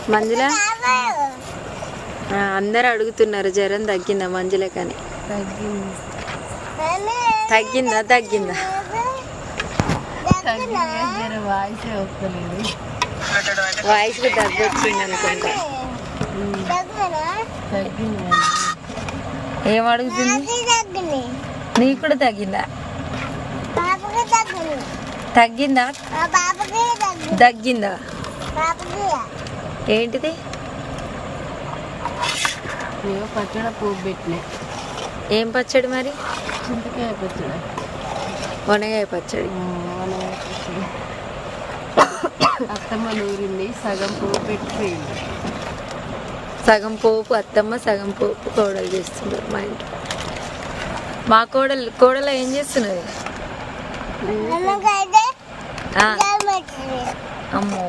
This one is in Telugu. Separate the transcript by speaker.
Speaker 1: మంజుల అందరు అడుగుతున్నారు జ్వరం తగ్గిందా మంజుల కానీ తగ్గిందా తగ్గిందా వాయిస్కి దగ్గు వచ్చింది అనుకుంటా ఏం అడుగుతుంది నీకు కూడా తగ్గిందా తగ్గిందా తగ్గిందా ఏంటిది
Speaker 2: పచ్చడి పువ్వు పెట్టినా
Speaker 1: ఏం పచ్చడి మరి
Speaker 2: చింతకాయ పచ్చడి
Speaker 1: వనగాయ పచ్చడి
Speaker 2: అత్తమ్మ నూరింది సగం పువ్వు పెట్టిపోయింది
Speaker 1: సగం పోపు అత్తమ్మ సగం పోపు కోడలు చేస్తున్నారు మా ఇంట్లో మా కోడలు ఏం చేస్తున్నది అమ్మో